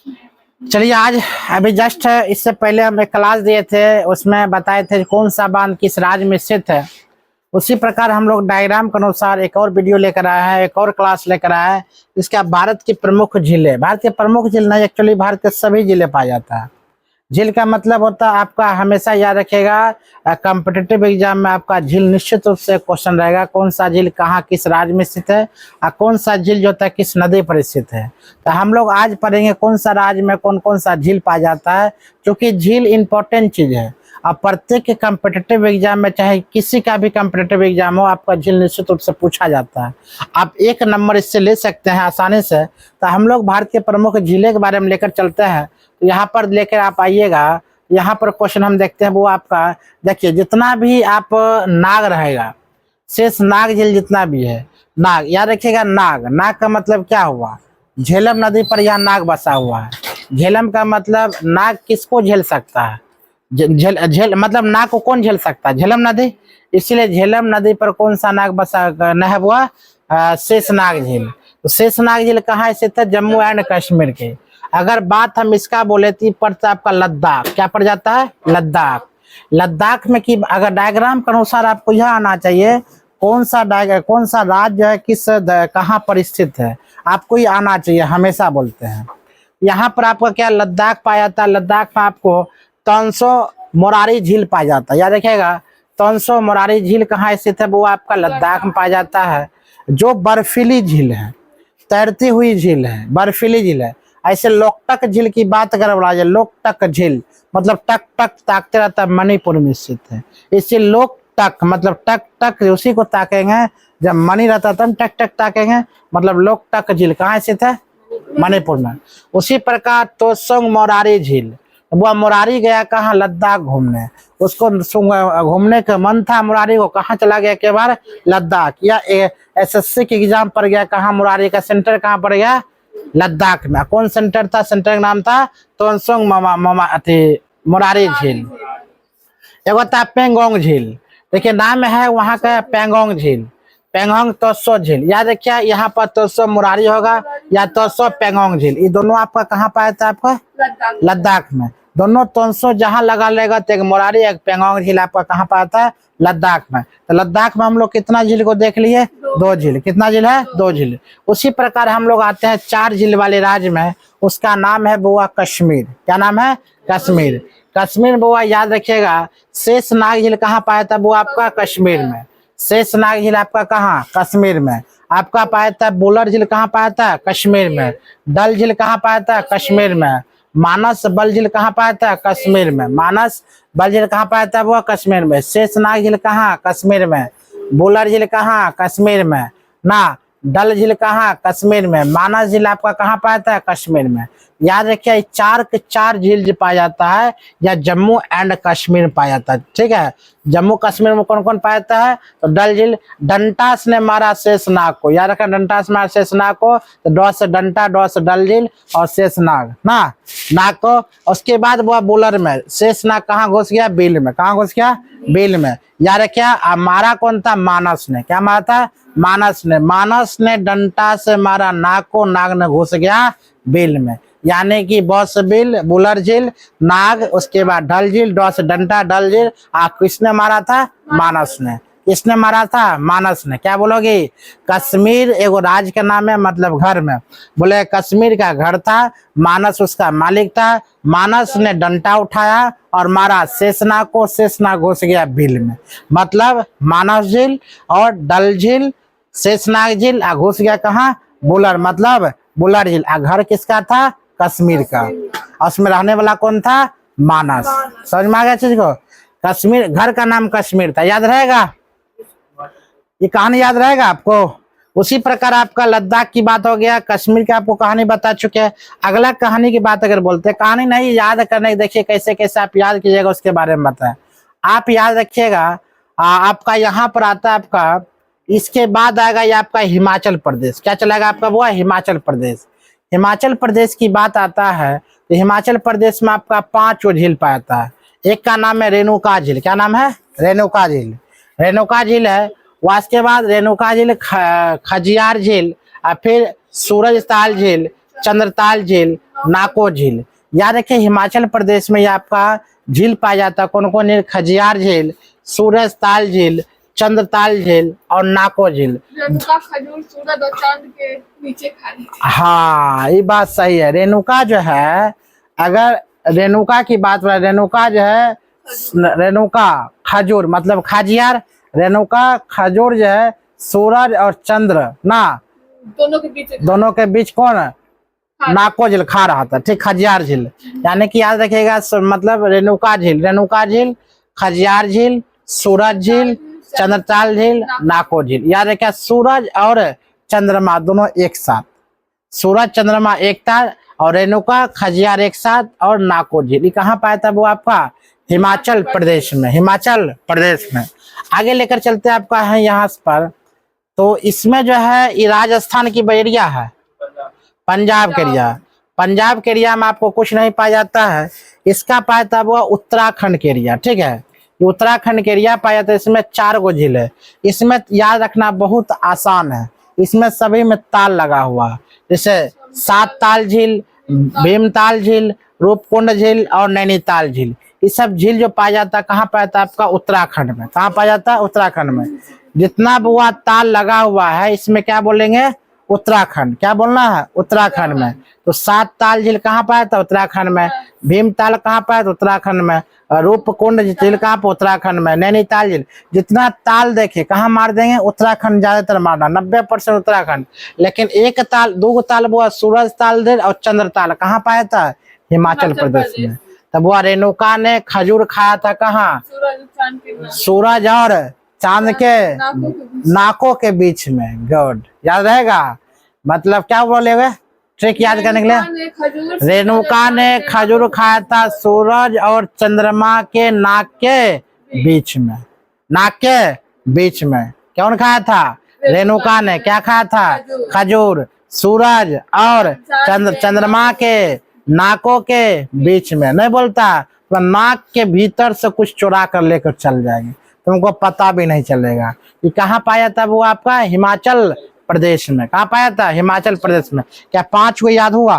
चलिए आज अभी जस्ट इससे पहले हम एक क्लास दिए थे, उसमें बताए थे कौन सा बांध किस राज्य में स्थित है। उसी प्रकार हम लोग डायग्राम के अनुसार एक और वीडियो लेकर आए हैं, एक और क्लास लेकर आए हैं। इसका भारत की प्रमुख झीलें, भारत के प्रमुख झील नहीं, एक्चुअली भारत के सभी जिले पाया जाता है। झील का मतलब होता है, आपका हमेशा याद रखिएगा, कॉम्पिटिटिव एग्जाम में आपका झील निश्चित रूप से क्वेश्चन रहेगा, कौन सा झील कहाँ किस राज्य में स्थित है और कौन सा झील जो होता है किस नदी पर स्थित है। तो हम लोग आज पढ़ेंगे कौन सा राज्य में कौन कौन सा झील पाया जाता है, क्योंकि झील इंपॉर्टेंट चीज है। अब प्रत्येक कॉम्पिटिटिव एग्जाम में, चाहे किसी का भी कॉम्पिटिटिव एग्जाम हो, आपका झील निश्चित रूप से पूछा जाता है। आप 1 नंबर इससे ले सकते हैं आसानी से। तो हम लोग भारत के प्रमुख झीलें के बारे में लेकर चलते हैं। तो यहाँ पर लेकर आप आइएगा, यहाँ पर क्वेश्चन हम देखते हैं। वो आपका देखिए, जितना भी आप नाग रहेगा, शेष नाग झील जितना भी है, नाग याद रखिएगा। नाग, नाग का मतलब क्या हुआ? झेलम नदी पर यह नाग बसा हुआ है। झेलम का मतलब नाग किसको झेल सकता है? झेल मतलब नाग को कौन झेल सकता है? झेलम नदी। इसलिए झेलम नदी पर कौन सा नाग बसा न हुआ? शेषनाग झील। तो शेषनाग झील कहाँ स्थित है? जम्मू एंड कश्मीर के। अगर बात हम इसका बोले तो पड़ता आपका लद्दाख। क्या पड़ जाता है? लद्दाख। लद्दाख में की अगर डायग्राम के अनुसार आपको यह आना चाहिए, कौन सा राज्य है, किस कहाँ पर स्थित है, आपको ये आना चाहिए, हमेशा बोलते हैं। यहाँ पर आपका क्या लद्दाख पाया जाता है। लद्दाख में आपको तोंसो मोरारी झील पाया जाता है। याद रखिएगा, तोंसो मोरारी झील कहाँ स्थित है? वो आपका लद्दाख में पाया जाता है। जो बर्फीली झील है, तैरती हुई झील है, बर्फीली झील है। ऐसे लोकटक झील की बात अगर बोला जाए, लोकटक झील मतलब टक टक ताकते रहता है, मणिपुर में स्थित है। इससे लोकटक मतलब टक टक उसी को ताकेंगे जब मणि रहता है, तब टक टक ताकेंगे, मतलब लोकटक झील कहाँ स्थित है? मणिपुर में। उसी प्रकार तोसोंग मोरारी झील, वह मुरारी गया कहाँ? लद्दाख घूमने। उसको घूमने का मन था मुरारी को, कहाँ चला गया के बार? लद्दाख। या एसएससी के एग्जाम पर गया कहाँ? मुरारी का सेंटर कहाँ पर गया? लद्दाख में। कौन सेंटर था? सेंटर का नाम था तोंसोंग मुरारी झील। एक होता है पेंगोंग झील। देखिए नाम है वहां का पेंगोंग झील, पेंगोंग तोसो झील। याद रखिए, यहाँ पर तोसो मुरारी होगा या तोसो पेंगोंग झील। ये दोनों आपका कहाँ पाया था? आपका लद्दाख में। दोनों तोंसो जहां लगा लेगा तो एक मुरारी एक पेंगोंग झील आपका कहाँ पाया था? लद्दाख में। तो लद्दाख में हम लोग कितना झील को देख लिए? 2 झील। कितना झील है? 2 झील। उसी प्रकार हम लोग आते हैं 4 झील वाले राज्य में, उसका नाम है बुआ कश्मीर। क्या नाम है? कश्मीर। कश्मीर बुआ याद रखिएगा, शेषनाग झील कहाँ पाया था? वो आपका कश्मीर में। शेषनाग झील आपका कहाँ? कश्मीर में। आपका पाया था बुलर झील कहाँ पाया था? कश्मीर में। डल झील कहाँ पाया था? कश्मीर में। मानस बल झील कहाँ पाया था? कश्मीर में। मानस बल झील कहाँ पाया था? वो कश्मीर में। शेषनाग झील कहाँ? कश्मीर में। बुलर झील कहाँ? कश्मीर में ना। डल झील कहाँ? कश्मीर में। मानस झील आपका कहाँ पाया था? कश्मीर में। याद रखिए, 4 के 4 झील पाया जाता है या जम्मू एंड कश्मीर में पाया जाता है। ठीक है, जम्मू कश्मीर में कौन कौन पाया जाता है? तो डल झील, डंटास ने मारा शेषनाग को। याद रखा, डंटास मारा शेषनाग को, तो डॉ से डंटा, डॉ से डल झील और शेषनाग ना, नाग को। उसके बाद वो बुलर में शेषनाग कहाँ घुस गया? बिल में। कहाँ घुस गया? बिल में। याद रखिए, मारा कौन था? मानस ने। क्या मारा था? मानस ने। मानस ने डंटा से मारा नाग को, नाग ने घुस गया बिल में। यानी कि बॉस बिल, बुलर झील, नाग, उसके बाद डल झील, डॉ से डंटा, डल झील। किसने मारा था? मानस ने। किसने मारा था? मानस ने। क्या बोलोगे? कश्मीर एगो राज्य का नाम है, मतलब घर में। बोले कश्मीर का घर था, मानस उसका मालिक था। मानस ने डंटा उठाया और मारा शेषनाग को, शेषनाग घुस गया बिल में। मतलब मानस झील और डल झील, शेषनाग झील घुस गया कहाँ? बुलर, मतलब बुलर झील। घर किसका था? कश्मीर का। और उसमें रहने वाला कौन था? मानस। समझ में आ गया चीज को? कश्मीर, घर का नाम कश्मीर था। याद रहेगा, ये कहानी याद रहेगा आपको। उसी प्रकार आपका लद्दाख की बात हो गया, कश्मीर की आपको कहानी बता चुके हैं। अगला कहानी की बात अगर बोलते हैं, कहानी नहीं याद करने, देखिए कैसे कैसे आप याद कीजिएगा, उसके बारे में बताएं। आप याद रखिएगा, आपका यहाँ पर आता है आपका, इसके बाद आएगा ये आपका हिमाचल प्रदेश। क्या चलेगा आपका? वो हिमाचल प्रदेश। हिमाचल प्रदेश की बात आता है तो हिमाचल प्रदेश में आपका 5 झील पाया जाता है। एक का नाम है रेणुका झील। क्या नाम है? रेणुका झील। रेणुका झील है। उसके बाद रेणुका झील, खजियार झील, और फिर सूरज ताल झील, चंद्रताल झील, नाको झील। याद रखिए हिमाचल प्रदेश में ये आपका झील पाया जाता है। कौन कौन? खजियार झील, सूरज ताल झील, चंद्रताल झील और नाको झील। रेणुका, खजूर, सूरज और चांद के नीचे खाली। हाँ ये बात सही है। रेणुका जो है, अगर रेणुका की बात करें, रेणुका जो है, रेणुका खजूर मतलब खजियार, रेणुका खजूर जो है सूरज और चंद्र ना दोनों के बीच कौन? नाको झील खा रहा था। ठीक, खजियार झील। यानी कि याद रखिएगा मतलब रेणुका झील, रेणुका झील, खजियार झील, सूरज झील, चंद्रताल झील, नाको झील। याद रखिए सूरज और चंद्रमा दोनों एक साथ, सूरज चंद्रमा एक साथ और रेणुका खजियार एक साथ और नाको झील। ये कहाँ पाया था? वो आपका हिमाचल प्रदेश में, हिमाचल प्रदेश में। आगे लेकर चलते हैं आपका है यहाँ पर। तो इसमें जो है ये राजस्थान की एरिया है, पंजाब के एरिया। पंजाब के एरिया में आपको कुछ नहीं पाया जाता है। इसका पाया था वो उत्तराखंड के एरिया। ठीक है, ये उत्तराखंड के एरिया पाया जाता है। इसमें 4 गो झील है। इसमें याद रखना बहुत आसान है, इसमें सभी में ताल लगा हुआ है। जैसे 7 ताल झील, भीमताल झील, रूपकुंड झील और नैनीताल झील। ये सब झील जो पाया जाता है कहाँ पाया जाता है? आपका उत्तराखंड में। कहाँ पाया जाता है? उत्तराखंड में। जितना भी वह ताल लगा हुआ है इसमें क्या बोलेंगे? उत्तराखंड। क्या बोलना है? उत्तराखंड में। तो 7 ताल झील कहाँ पाया था? उत्तराखंड में। भीमताल कहाँ पाया था? उत्तराखंड में। रूपकुंड झील कहाँ पे? उत्तराखंड में। नैनीताल झील। जितना ताल देखे कहाँ मार देंगे? उत्तराखंड ज्यादातर मारना, 90% उत्तराखंड। लेकिन एक ताल, 2 ताल वो सूरज ताल झील और चंद्रताल कहाँ पाया था? हिमाचल प्रदेश में। तब वह रेणुका ने खजूर खाया था कहाँ? सूरज और चांद के नाकों के बीच में। गुड, याद रहेगा। मतलब क्या बोलेगे ट्रिक याद करने के लिए? रेणुका ने खजूर खाया था सूरज और चंद्रमा के नाक के बीच में। नाक के बीच में कौन खाया था? रेणुका ने। क्या खाया था? खजूर। सूरज और चंद्रमा के नाकों के बीच में। नहीं बोलता तो नाक के भीतर से कुछ चुरा कर लेकर चल जाएंगे, तुमको पता भी नहीं चलेगा। ये कहाँ पाया था? वो आपका हिमाचल प्रदेश में। कहाँ पाया था? हिमाचल प्रदेश में। क्या 5 को याद हुआ?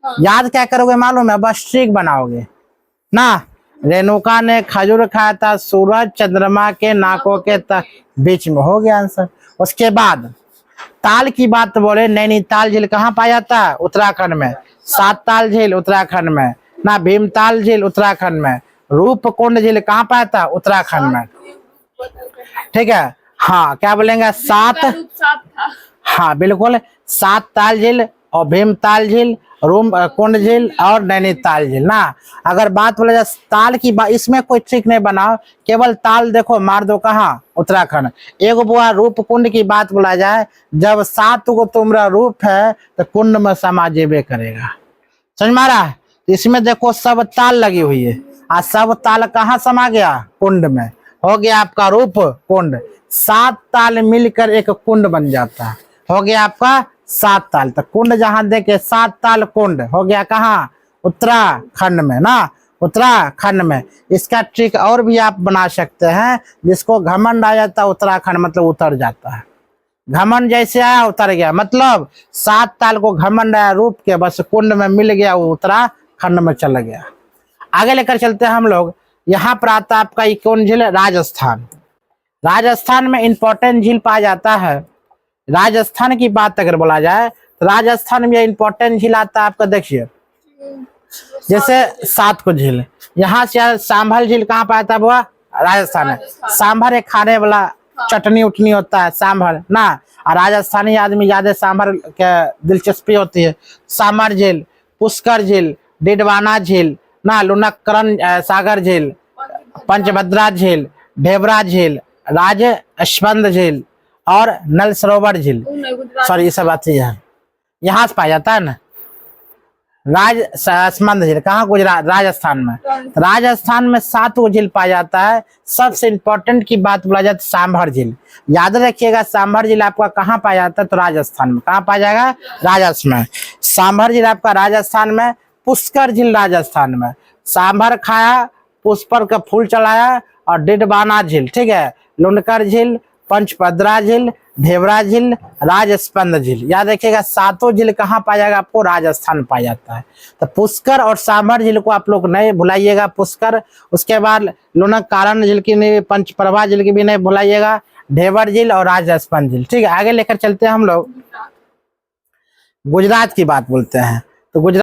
याद क्या करोगे मालूम है? बस ट्रिक बनाओगे ना। रेणुका ने खजूर खाया था सूरज चंद्रमा के नाकों के बीच में। हो गया आंसर। उसके बाद ताल की बात बोले, नैनीताल झील कहाँ पाया था? उत्तराखंड में। 7 ताल झील उत्तराखंड में ना। भीमताल झील उत्तराखंड में। रूपकुंड झील कहाँ पाया था? उत्तराखंड में। ठीक है, हाँ क्या बोलेंगे? 7। हाँ बिल्कुल, 7 ताल झील और भीमताल झील, रूपकुंड झील और नैनीताल झील ना। अगर बात बोला जाए ताल की बात, इसमें कोई ट्रिक नहीं बनाओ, केवल ताल देखो मार दो कहाँ? उत्तराखंड। एक बुआ रूपकुंड की बात बोला जाए, जब 7 को तुम्हारा रूप है तो कुंड में समा जेबे करेगा। समझ मारा? इसमें देखो सब ताल लगी हुई है और सब ताल कहाँ समा गया? कुंड में। हो गया आपका रूप कुंड। 7 ताल मिलकर एक कुंड बन जाता है। हो गया आपका 7 ताल। तो कुंड जहां देखे 7 ताल कुंड हो गया कहाँ? उत्तराखंड में ना। उत्तराखंड में। इसका ट्रिक और भी आप बना सकते हैं। जिसको घमंड आ जाता है उत्तराखंड मतलब उतर जाता है। घमंड जैसे आया उतर गया, मतलब 7 ताल को घमंड आया रूप के, बस कुंड में मिल गया, वो उत्तराखंड में चला गया। आगे लेकर चलते हैं हम लोग। यहाँ पर आता आपका कौन झील? राजस्थान। राजस्थान में इंपॉर्टेंट झील पाया जाता है। राजस्थान की बात अगर बोला जाए तो राजस्थान में इंपॉर्टेंट झील आता है आपका, देखिए जैसे 7 को झील। यहाँ से सांभर झील कहाँ पाया था? वो राजस्थान है। सांभर एक खाने वाला चटनी उटनी होता है सांभर ना। और राजस्थानी आदमी ज्यादा सांभर के दिलचस्पी होती है। सांभर झील, पुष्कर झील, डिडवाना झील ना, लुनकरण सागर झील, पंचभद्रा झील, ढेबरा झील, राजस्पंद झील और नल सरोवर झील। सॉरी ये सब आती है, यहाँ से पाया जाता है ना। राजस्पंद झील कहाँ? गुजरात, राजस्थान में। राजस्थान में 7 झील पाया जाता है। सबसे इंपॉर्टेंट की बात बोला जाए तो सांभर झील। याद रखिएगा सांभर झील आपका कहाँ पाया जाता है? तो राजस्थान में। कहाँ पाया जाएगा? राजस्थान में। सांभर झील आपका राजस्थान में। पुष्कर झील राजस्थान में। सांभर खाया, पुष्कर का फूल चढ़ाया और डिडवाना झील, ठीक है, लुनकर झील, पंचपद्रा झील, ढेबरा झील, राजस्पंद झील। याद रखिएगा 7 झील कहाँ पाया जाएगा आपको, राजस्थान पाया जाता है। तो पुष्कर और सामर झील को आप लोग नहीं भुलाइएगा, पुष्कर। उसके बाद लोनाकारण झील की नहीं, पंचप्रभा झील की भी नहीं भुलाइएगा, ढेबर झील और राजस्पंद झील। ठीक है, आगे लेकर चलते हैं हम लोग गुजरात की बात बोलते हैं। तो गुजरात